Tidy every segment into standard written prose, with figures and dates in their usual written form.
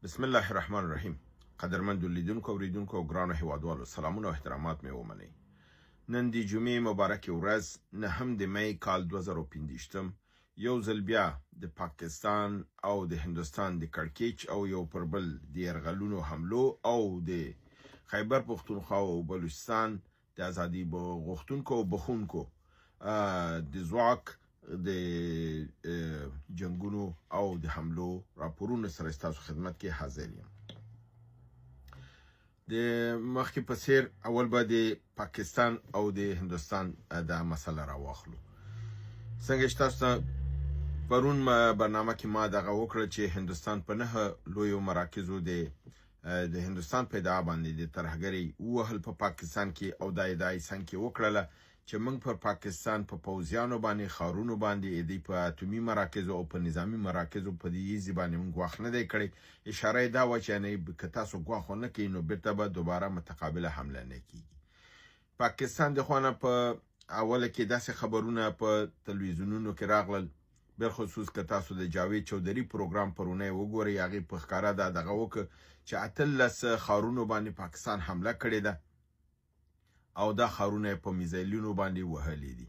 بسم الله الرحمن الرحیم. قدرمنو لیدونکو او اوریدونکو او ګرانو هیوادوالو، سلامونه او احترامات مې ومنئ. نن د جمعې مبارکې ورځ 9 د می کال 2015 یو ځل بیا د پاکستان او د هندوستان د کړکېچ او یو پر بل د یرغلونو حملو او د خیبر پختونخوا او بلوچستان د ازادي غوښتونکو او بخونکو د ځواک د جنگونو او د حملو راپورونو سره ستاسو خدمت کې حاضر یم. د مخکې په څیر اول به د پاکستان او د هندوستان دا مسله راواخلو. څنګه چې تاسو پرون برنامه کې ما دغه وکړه چې هندوستان په 9 لویو مراکزو د هندوستان پیدا باندې د ترهګرۍ وهل په پاکستان کې او د ادعای څنګه وکړله چې موږ پر پاکستان په پوځیانو باندې خارونو باندې د په اتمی مراکزو او په نظامی مراکزو په دې ځبانه موږ واخ نه دی کړی. اشاره دا و چې نه که تاسو غواخو نه کینو بیرته به دوباره متقابله حمله نه کیږي. پاکستان د خوانه په اوله کې داسې خبرونه په تلویزیونونو کې راغلل، بل خصوص که تاسو د جاوید چودري پروګرام پرونه وګورئ، هغه په ښکارا دغه وک چې اتلس خارونو باندې پاکستان حمله کړې ده او دا خارونه په میزایلونو باندې وهلې دي.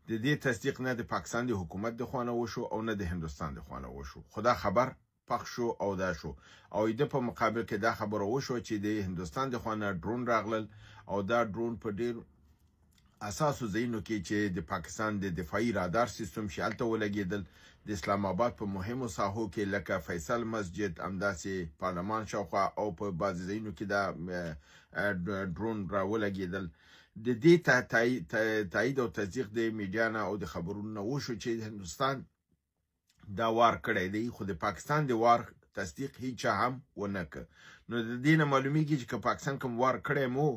د دې تصدیق نه د پاکستان د حکومت د خوانه وشو او نه د هندوستان د خوانه وشو. خدا خبر پخ شو او دا شو او د په مقابل کې دا خبره وشو چې د هندوستان د خوانه ډرون راغلل او دا ډرون په ډیر اساسو ځایونو کې چې د پاکستان د دفاعي رادار سیستم شالته ولګیدل. د اسلام آباد په مهمو ساحو کې لکه فیصل مسجد، امداسي پارلمان شاوخوا او په بعض ځایونو کې دا ډرون را ولګیدل. د دې تایید او تصدیق د میډیا نه او د خبرونو وشو چې هندوستان دا وار کړی دی، خو د پاکستان د وار تصدیق هیڅ هم ونه کړ. نو د دې نه معلومیږي چې پاکستان کوم وار کړی مو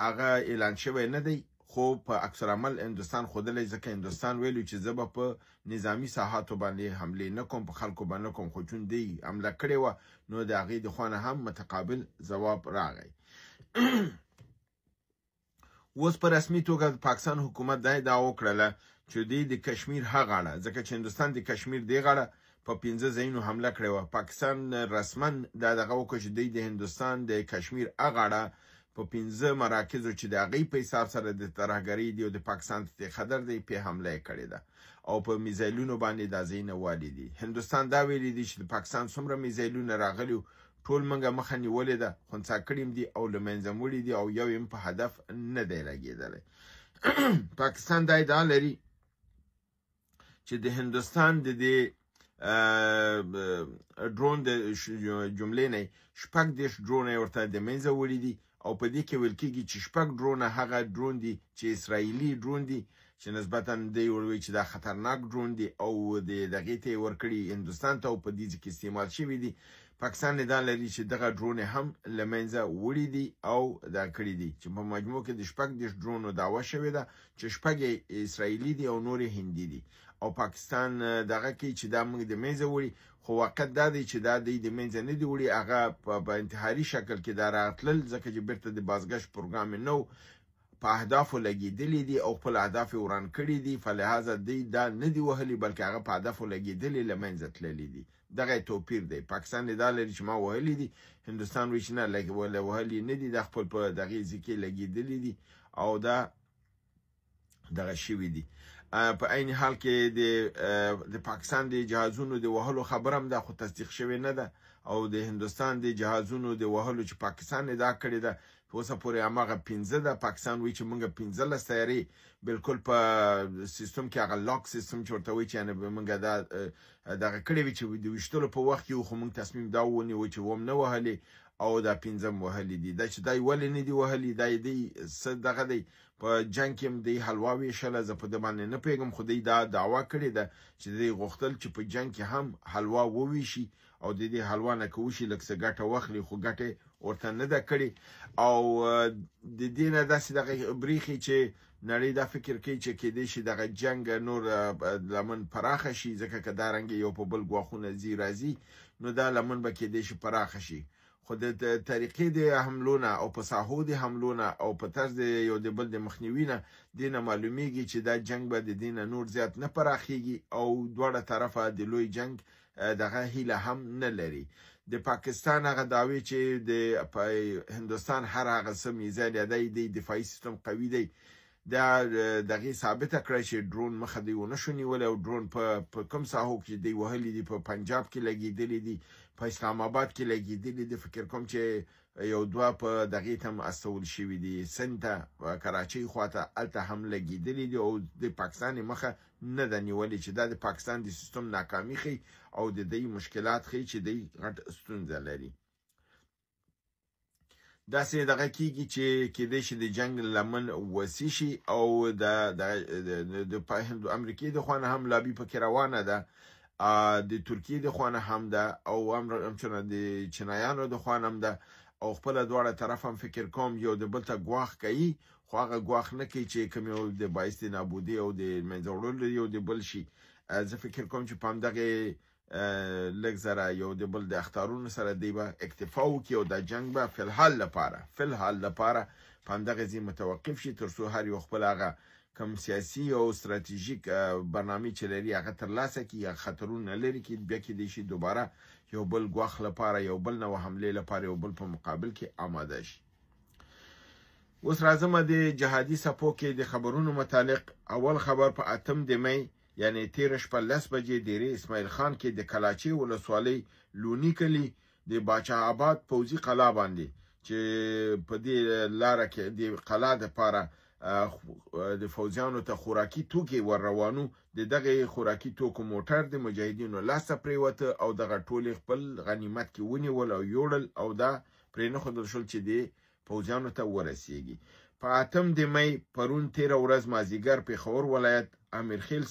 هغه اعلان شوی نه دی، خو په اکثر عمل هندوستان خودلې ځکه هندوستان ویلو چې زه په نظامی ساحاتو باندې حمله نه کوم، په خلکو باندې کوم، خو چون دی حمله کړې و نو د هغې د خوانه هم متقابل جواب راغی. اوس په رسمي توګه پاکستان حکومت دا وکړله چې د کشمیر هغه غاړه، ځکه چې هندوستان د کشمیر دی غاړه په 15 ځایونو حمله کړې و. پاکستان رسما دغه وکړ چې د هندوستان د کشمیر هغه غاړه په 15 مراکزو چې د هغې په حساب سره د ترهګرۍ دی او د پاکستان ته خطر دی په حمله کړې ده او په میزایلونو باندې د ځینې والي دي. هندوستان دا ویلي دی چې د پاکستان څومره میزایلونه راغلي ټول منګه مخه نیولې ده، خنثی کړیم دي او له منځه وړي دي او یو هم په هدف نه دی لګېدلی. پاکستان دا ادعا لري چې د هندوستان د ډرون د جملې نه 10 ډرون ورته د منځه وړي دي او په دې کې ویل کېږي چې 6 ډرون هغه ډرون دي چې اسرائیلي ډرون دي چې نسبتا دی وروي چې دا خطرناک ډرون دي او د دغې ته ورکړي هندوستان ته او په دې کې استعمال شوی دي. پاکستان دا لري چې دغه ډرون هم لمنځه وړي دي او دا کړی دي چې په مجموع کې د 10 ډرونو داوا شوی ده چې 6 اسرائیلي دي او نور هندي دي او پاکستان دغه کې چې دا موږ د منځه وړي، خو واقع دا دی چې دا د منځه نه دی وړي، هغه په انتحاري شکل کې دا راتلل ځکه چې بیرته د بازګشت پروګرام نو په اهدافو لګېدلې دي او خپل اهداف وران کړي دي، فلهذا دی دا نه دی وهلي بلکې هغه په اهدافو لګېدلې لمنځه تللي دي. دغه توپیر دی. پاکستان دا لري چې ما وهلي دي، هندوستان وایي چې نه وهلي نه دي، د خپل په دغې ځکه لګېدلې دي او دا دغه شوي دي. په عین حال کې د پاکستان د جهازونو د وهلو خبرم دا خو تصدیق شوی نه ده او د هندوستان د جهازونو د وهلو چې پاکستان ادا کړی ده اوسه پورې هغه 15 ده. پاکستان وایي چې موږ 15 تیاری بالکل په سیستم کې هغه لاک سیستم چې ورته وایي چې موږ دغه کړی وي چې د ویشتلو په وخت کې خو موږ تصمیم دا ونیو چې وم نه وهلې او دا 15 وهلې دي. دا چې دای ولې نه دی وهلې، دی دغه دی په جنگ کې دی حلوا ویشله، زه په د باندې نه پیغام خو دی دا دعوا کړې ده چې دی غوښتل چې په جنگ کې هم حلوا وویشي او د دې حلوا نه کوشي لکه څه ګټه واخلي، خو ګټه ورته نه ده کړې او د دې نه داسې دغه بریخي چې نړۍ دا فکر کوي چې کېدای شي دغه جنگ نور لمن پراخه شي، ځکه که دا رنګ یو په بل ګواښونه ځي راځي نو دا لمن به کېدای شي پراخه شي. خو د طریقې د حملونه او په ساحو د حملونه او په طرز یو د بل د مخنیوي نه دینه معلومیږي چې دا جنگ به د دینه نور زیات نه پراخیږي او دواړه طرفه د لوی جنگ دغه هیله هم نه لري. د پاکستان هغه دعوی چې د هندوستان هر هغه څه میزان دی د دفاعي سیستم قوي دی دا دغه ثابته کړی چې ډرون مخه دی ونه شو نیولې او ډرون په کوم ساحو کې دی وهلي دي په پنجاب کې لګېدلې دي په اسلام آباد کې لګېدلې دي فکر کوم چې یو دوه په دغه تم استول شوی دي سنت کراچۍ خواته الته هم لګېدلې دي او د پاکستان مخه نه د نیولې چې دا د پاکستان د سیستم ناکامي خي او د دې مشکلات خي چې د غټ ستونزه لري. دا سه دغه کیږي چې کېدې شي د جنگ لمن وسی شي او د امریکای د خوانه هم لابي پکې روانه ده د ترکیه د خوانه هم ده او همچنان د چینایانو د خوانه هم ده او خپل دواړه طرف هم فکر کوم یو د بل ته ګواخ کوي خو هغه ګواخ نه کوي چې کوم یو د باعث نابودي او د منځوړلو یو د بل شي. زه فکر کوم چې پام دغه لږ زره یو د بل د اختارونو سره دی به اکتفا وکړي او د جنگ به فلحال لپاره پام دغه ځای متوقف شي تر څو هر یو خپل هغه کم سیاسي او ستراتیژیک برنامه چې لري هغه ترلاسه کړي یا خطرونه لري کې بیا کې دی شي دوباره یو بل ګواخ لپاره یو بل نو حمله لپاره یو بل په مقابل کې آماده شي. اوس راځم د جهادي سپو کې د خبرونو متعلق اول خبر په 8 می یعنی 13:10 بجې د اسماعیل خان کې د کلاچي ولسوالۍ لونی کلی د باچا آباد پوزي قلا باندې چې په دې لار کې د قلا د لپاره د فوجانو ته خوراکي توکي ور روانو د دغه خوراکي توکو موټر د مجاهدینو لاسه پریوته او دغه ټول خپل غنیمت کې ونیول او یوړل او دا پرې نه خدل شول چې د فوجانو ته ورسیږي. په 8 می پرون 13 ورځ مازیګر په خور ولایت امیرخیل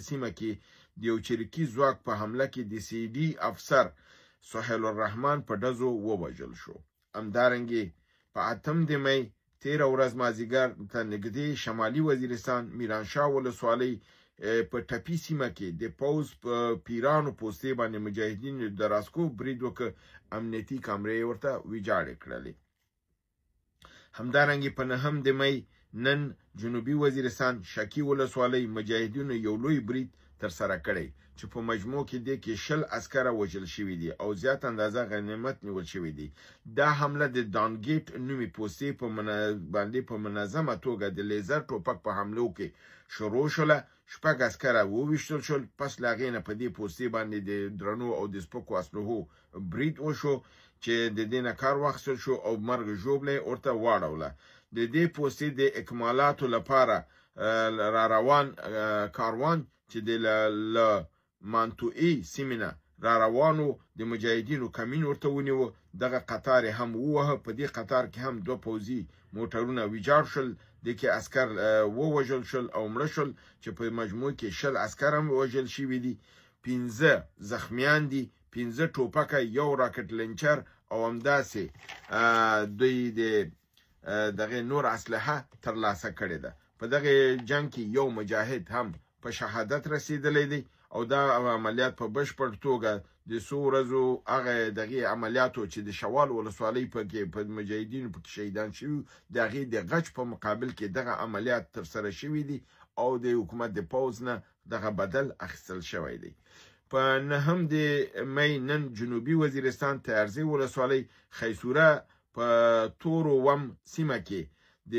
سیمه کې د یو چریکي ځواک په حمله کې د سی ډي افسر سهیل الرحمن په ډزو ووژل شو. همدارنګه په 8 می 13 ورځ مازیګر ته نږدې شمالي وزیرستان میرانشاه ولسوالۍ په ټپي سیمه کې د پوز په پیرانو پوستې باندې مجاهدینو د راسکو برید وکړ امنیتي کامرې ورته ویجاړې کړلې. همدارنګه په 9 می نن جنوبي وزیرستان شکی ولسوالۍ مجاهدینو یو لوی برید تر سره کړی چې په مجموع کې د 60 عسکر وژل شوی دي او زیات اندازه غنیمت نیول شوی دي. دا حمله د دانګیټ نومي پوستې په باندې په منظمه توګه د لیزر ټوپک په حملو کې شروع شوله. شپږ عسکر وویشتل شول پس لاغې نه په دې پوستې باندې د درنو او د سپکو اسلحو برید وشو چې د دې نه کار واخیستل شو او مرګ ژوبله ورته واړوله. د دې پوستې د اکمالاتو لپاره را روان کاروان چې د مانتوئی سیمینه را روانو د مجاهدینو کمین ورته ونیو. دغه قطار هم ووهه. په دې قطار کې هم 2 پوځي موټرونه ویجاړ شول د کې عسكر ووژل شول او مړه شول چې په مجموع کې 60 عسكر هم وژل شوي دي. 15 زخمیان دي. 15 ټوپکه یو راکټ لنچر او همداسې دوی د دغه نور اسلحه ترلاسه کړې ده. په دغه جنگ کې یو مجاهد هم په شهادت رسیدلی دی او دا عملیات په بشپړ توګه د څو ورځو هغه دغه عملیاتو چې د شوال ولسوالۍ په مجاهدینو په شهیدان شوي دغه د غچ په مقابل کې دغه عملیات تر سره شوي دي او د حکومت د پوز نه دغه بدل اخیستل شوی دی. په 9 می نن جنوبي وزیرستان تیارزی ولسوالۍ خیسوره په تورو وم سیمه کې د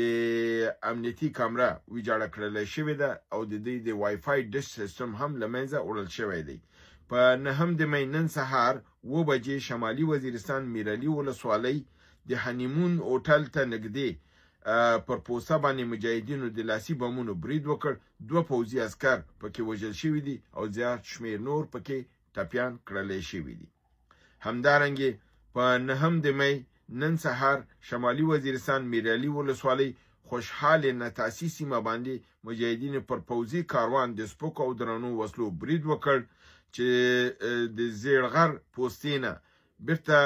امنیتي کامره ویجاړه کړل شوې ده او د دې د وای فای ډش سیستم هم لمنځه وړل شوی دی. په 9 می نن سهار 2 بجې شمالي وزیرستان میرعلي ولسوالۍ د هنیمون هوټل ته نږدې پر پوسټه باندې مجاهدینو د لاسي بمونو برید وکړ. 2 پوځي عسكر پکې وژل شوي دي او زیات شمیر نور پکې ټپیان کړل شوي دي. همدارنګه په 9 می نن سهار شمالي وزیرستان میرعلي ولسوالۍ خوشحاله نتاسی سیمه باندې مجاهدین پر پوځي کاروان د سپکو او درنو وسلو برید وکړ چې د زیړغر پوستینه بیرته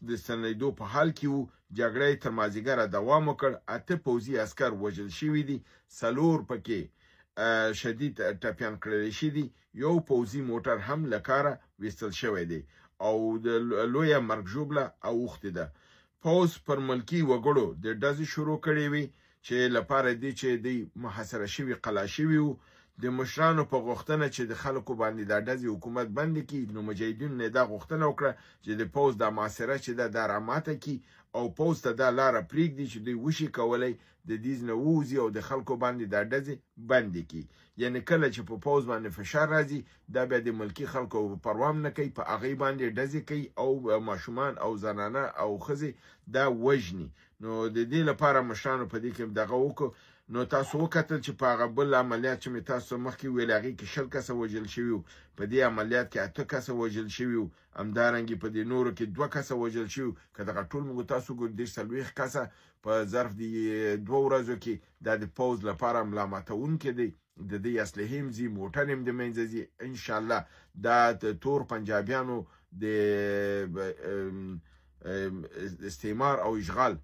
د سنیدو په حال کې وو. جګړه تر مازیګره دوام وکړ. 8 پوځي عسكر وژل شوي دي. 4 پکې شدید ټپیان کړل شوي دي. یو پوځي موټر هم له کاره ویستل شوی دی او د لویه مرګ ژوبله اوښتې ده. پوز پر ملکی وګړو د ډزې شروع کړې وي چې لپاره دی چې د محاصره شوي قلا شوي وو. د مشرانو په غوښتنه چې د خلکو باندې د ډزې حکومت بند کړي، نو مجاهدینو نه دا غوښتنه وکړه چې د پوځ د محاصره چې ده دا راماته کړي او پوځ ته دا لاره پرېږدي چې دوی وشي کولی د دې نه ووځي او د خلکو باندې دا ډزې بندې کړي. یعنې کله چې په پوځ باندې فشار راځي دا بیا د ملکي خلکو پروا نه کوي، په هغې باندې ډزې کوي او ماشومان او زنانه او ښځې دا وژني. نو د دې لپاره مشرانو په دې کې دغه وکړو. نو تاسو وکتل چې په هغه بل عملیات چې مې تاسو مخکې ویل هغې کې 20 کسه وژل شوي وو، په دې عملیات کې 8 کسه وژل شوي وو، همدارنګې په دې نورو کې 2 کسه وژل شوي وو. که دغه ټول موږ تاسو ګورو 40 کسه په ظرف د 2 ورځو کې دا د پوځ لپاره ملا ماتونکی دی. د دې اسلحې هم ځي، موټر هم د منځه ځي. انشاءالله دا د تور پنجابیانو د استعمار او اشغال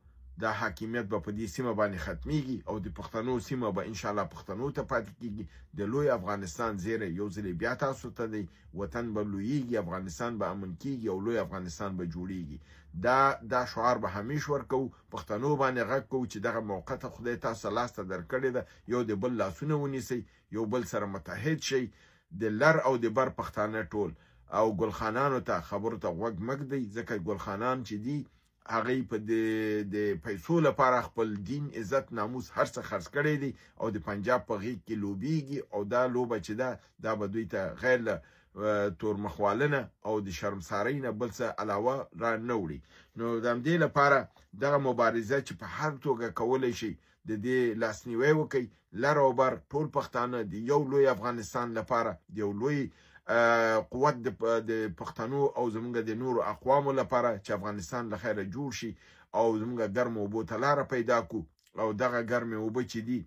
دا حاکمیت به په دې سیمه باندې ختمیږي او د پښتنو سیمه به انشاءالله پښتنو ته پاتې کیږي. د لوی افغانستان زیری یو ځل بیا تاسو ته دی، وطن به لویږي، افغانستان به امن کیږي او لوی افغانستان به جوړیږي. دا شعار به همیش ورکو، پښتنو باندې غږ کوو چې دغه موقع ته خدای تاسو لاسته درکړې ده، یو د بل لاسونه ونیسئ، یو بل سره متحد شئ، د لر او د بر پښتانه ټول او ګلخانانو ته خبرو ته غوږ مږدئ، ځکه ګلخانان چې دي هغې په د پیسو لپاره خپل دین، عزت، ناموس هر څه خرڅ کړی دی او د پنجاب په غیږ کې لوبیږي او دا لوبه چې ده دا به دوی ته غیر له تورمخوالنه او د شرمسارۍ نه بل څه علاوه را نه وړي. نو د همدې لپاره دغه مبارزه چې په هر توګه کولی شي د دې لاسنیوی وکړئ، لر او بر ټول پښتانه د یو لوی افغانستان لپاره، د یو لوی قوت د پښتنو او زمونږ د نورو اقوامو لپاره چې افغانستان له خیره جوړ شي او زمونږ ګرمو اوبو ته لاره پیدا کړو او دغه ګرمې اوبه چې دي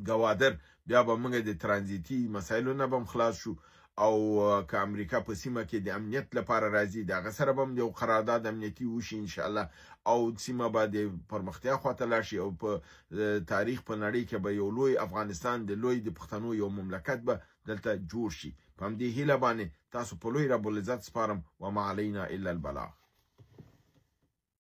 ګوادر بیا به موږ د ترانزیتي مسایلو نه به خلاص شو او که امریکا په سیمه کې د امنیت لپاره راځي دغه سره به هم یو قرارداد امنیتي وشي انشاءالله او سیمه به د پرمختیا خواته لاړ شي او په تاریخ په نړۍ کې به یو لوی افغانستان د لوی د پښتنو یو مملکت به دلته جوړ شي. په همدې هیله باندې تاسو په لوی رب العزت سپارم. وما علینا الا البلاغ.